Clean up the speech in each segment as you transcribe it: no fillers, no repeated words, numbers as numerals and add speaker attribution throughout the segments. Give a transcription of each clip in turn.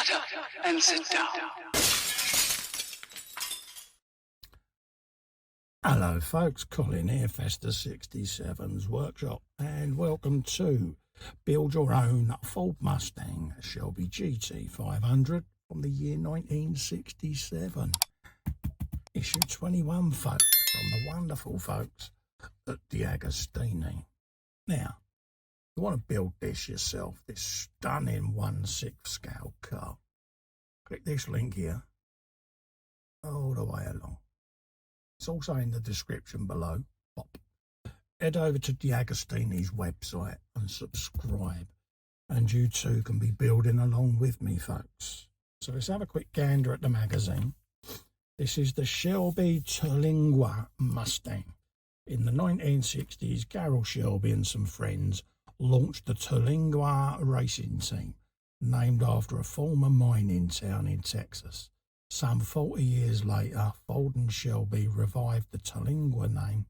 Speaker 1: Shut up and sit down.
Speaker 2: Hello folks, Colin here, Festa67's workshop, and welcome to Build Your Own Ford Mustang Shelby GT500 from the year 1967. Issue 21, folks, from the wonderful folks at DeAgostini. Now, you want to build this yourself, this stunning 1/6 scale car. Click this link here, all the way along. It's also in the description below. Pop. Head over to DeAgostini's website and subscribe, and you too can be building along with me, folks. So let's have a quick gander at the magazine. This is the Shelby Terlingua Mustang. In the 1960s, Carroll Shelby and some friends launched the Terlingua racing team, named after a former mining town in Texas. Some 40 years later, Ford and Shelby revived the Terlingua name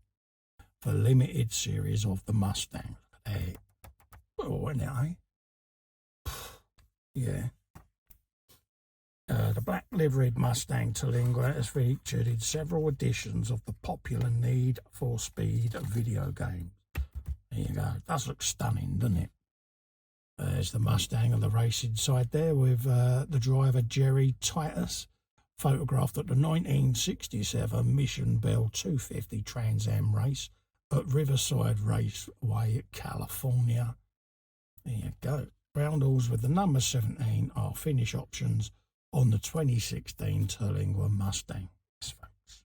Speaker 2: for limited series of the Mustang. Well, isn't it, eh? Yeah. The black liveried Mustang Terlingua is featured in several editions of the popular Need for Speed video game. There you go. It does look stunning, doesn't it? There's the Mustang on the racing side there with the driver Jerry Titus, photographed at the 1967 Mission Bell 250 Trans Am race at Riverside Raceway, California. There you go. Roundels with the number 17 are finish options on the 2016 Terlingua Mustang. Yes, folks.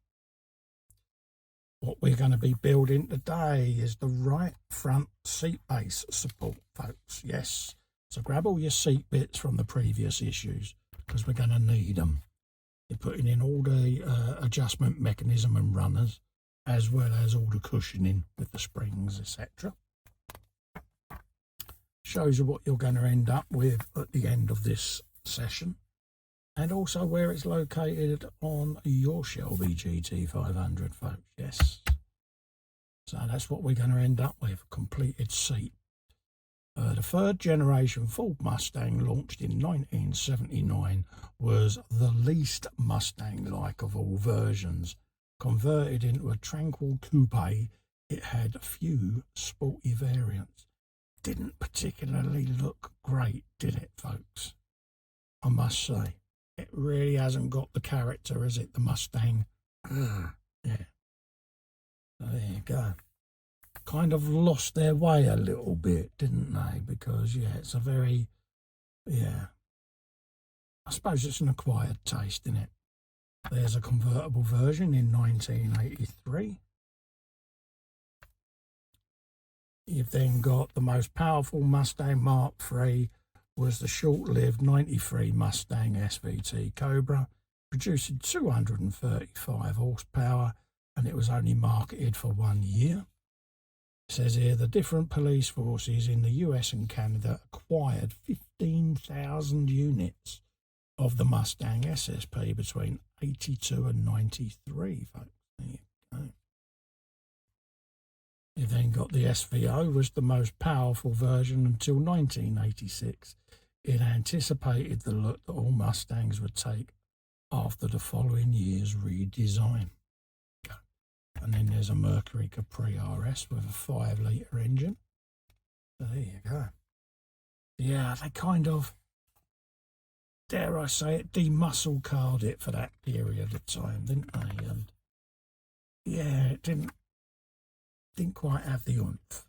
Speaker 2: What we're going to be building today is the right front seat base support, folks. Yes. So grab all your seat bits from the previous issues because we're going to need them. You're putting in all the adjustment mechanism and runners, as well as all the cushioning with the springs, etc. Shows you what you're going to end up with at the end of this session, and also where it's located on your Shelby GT500, folks. Yes. So that's what we're going to end up with, a completed seat. The third generation Ford Mustang, launched in 1979, was the least Mustang-like of all versions. Converted into a tranquil coupe, it had a few sporty variants. Didn't particularly look great, did it, folks? I must say, it really hasn't got the character, has it, the Mustang? Yeah. So there you go. Kind of lost their way a little bit, didn't they? Because, yeah, it's a very, yeah, I suppose it's an acquired taste, isn't it? There's a convertible version in 1983. You've then got the most powerful Mustang Mark III, was the short-lived 93 Mustang SVT Cobra, producing 235 horsepower, and it was only marketed for 1 year. It says here the different police forces in the US and Canada acquired 15,000 units of the Mustang SSP between 82 and 93, folks. There you go. You then got the SVO, was the most powerful version until 1986. It anticipated the look that all Mustangs would take after the following year's redesign. And then there's a Mercury Capri RS with a 5-litre engine. So there you go. Yeah, they kind of, dare I say it, de-muscle carred it for that period of time, didn't they? And yeah, it didn't quite have the oomph.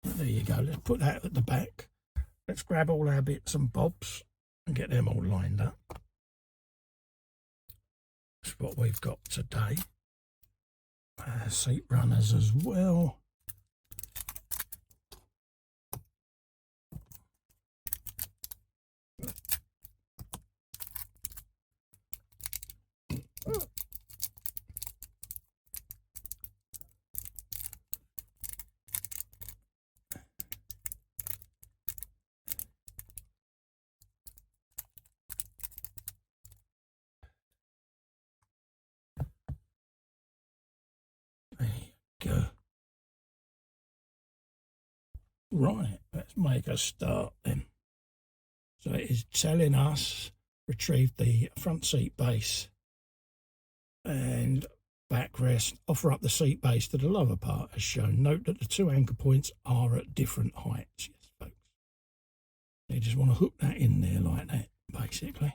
Speaker 2: But there you go. Let's put that at the back. Let's grab all our bits and bobs and get them all lined up. That's what we've got today. Seat runners as well. Go. Right, let's make a start then. So it is telling us retrieve the front seat base and backrest, offer up the seat base to the lower part as shown. Note that the two anchor points are at different heights. Yes, folks. You just want to hook that in there like that, basically.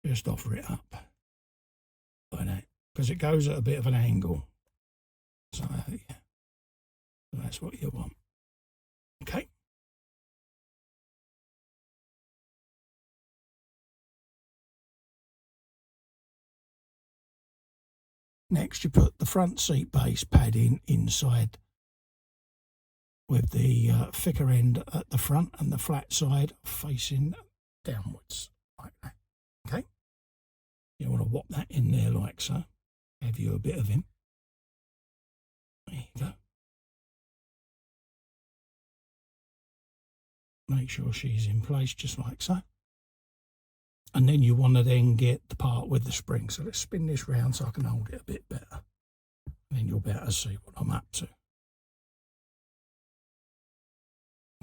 Speaker 2: Just offer it up like that, because it goes at a bit of an angle. So, yeah, that's what you want. Okay. Next, you put the front seat base padding inside with the thicker end at the front and the flat side facing downwards, like that. Okay? You want to whop that in there like so. Have you a bit of him. There you go. Make sure she's in place just like so. And then you want to then get the part with the spring. So let's spin this round so I can hold it a bit better. And then you'll be able to see what I'm up to.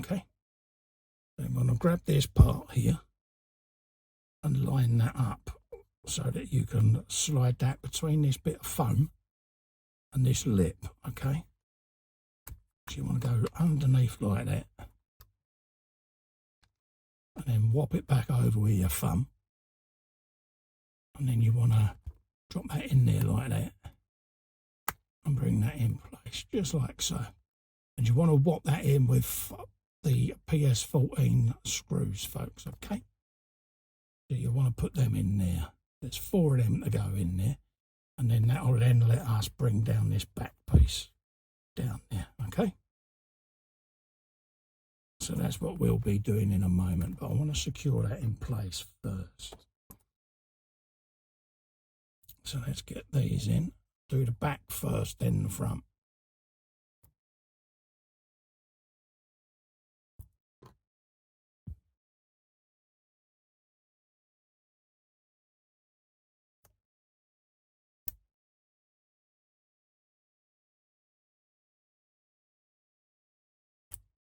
Speaker 2: Okay. Then I'm going to grab this part here and line that up so that you can slide that between this bit of foam and this lip. Okay. So you want to go underneath like that. And then whop it back over with your thumb. And then you want to drop that in there like that and bring that in place just like so. And you want to whop that in with the PS14 screws, folks, okay? So you want to put them in there. There's 4 of them to go in there. And then that will then let us bring down this back piece down there, okay? So that's what we'll be doing in a moment, but I want to secure that in place first. So let's get these in. Do the back first, then the front.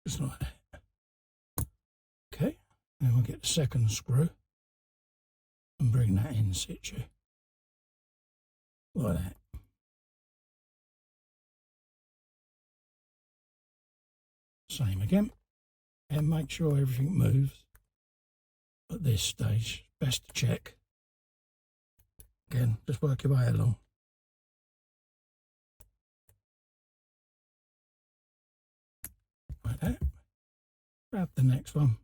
Speaker 2: Just like that. Okay, then we'll get the second screw and bring that in situ. Like that. Same again. And make sure everything moves at this stage. Best to check. Again, just work your way along. Like that. Grab the next one.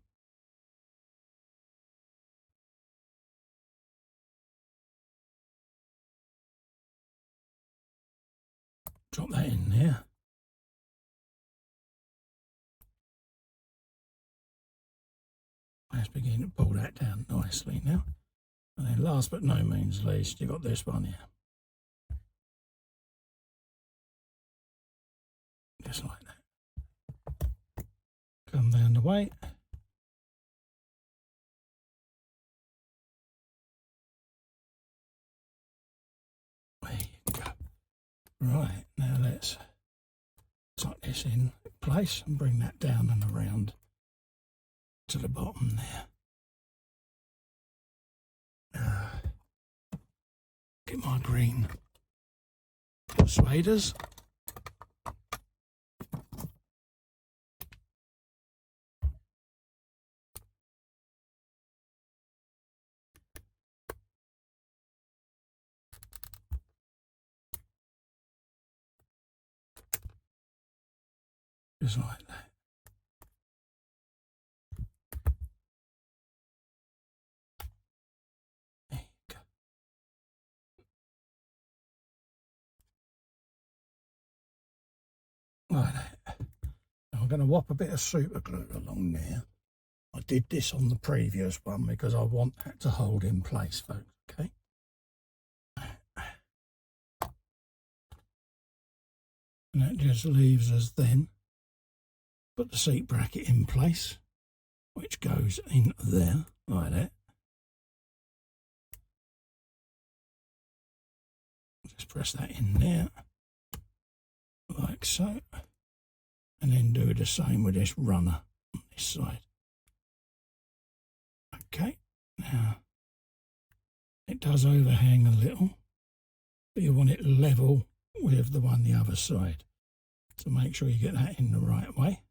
Speaker 2: Drop that in there. Let's begin to pull that down nicely now. And then last but no means least, you've got this one here. Just like that. Come down the weight. There you go. Right, now let's tuck this in place and bring that down and around to the bottom there. Get my green persuaders. Just like that. There you go. Like that. Now I'm going to whop a bit of super glue along there. I did this on the previous one because I want that to hold in place, folks, okay? And that just leaves us then put the seat bracket in place, which goes in there like that. Just press that in there like so, and then do the same with this runner on this side. Okay, now it does overhang a little, but you want it level with the one the other side. So make sure you get that in the right way.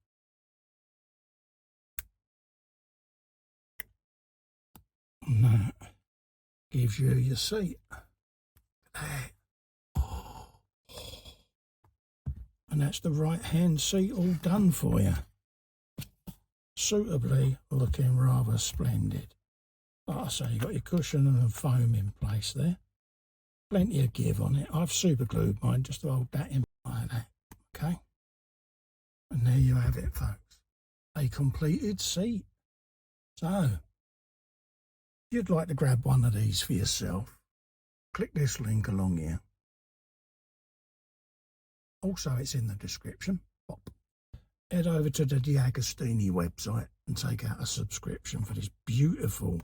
Speaker 2: And that gives you your seat. And that's the right hand seat all done for you. Suitably looking rather splendid. Like I say, you've got your cushion and foam in place there. Plenty of give on it. I've super glued mine just to hold that in like that. Okay. And there you have it, folks. A completed seat. So, if you'd like to grab one of these for yourself, click this link along here. Also, it's in the description. Pop. Head over to the DeAgostini website and take out a subscription for this beautiful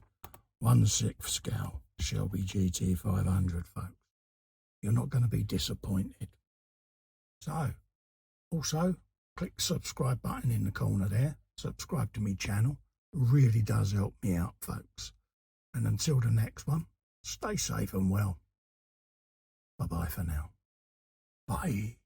Speaker 2: 1/6 scale Shelby GT500, folks. You're not going to be disappointed. So, also, click the subscribe button in the corner there. Subscribe to my channel. It really does help me out, folks. And until the next one, stay safe and well. Bye-bye for now. Bye.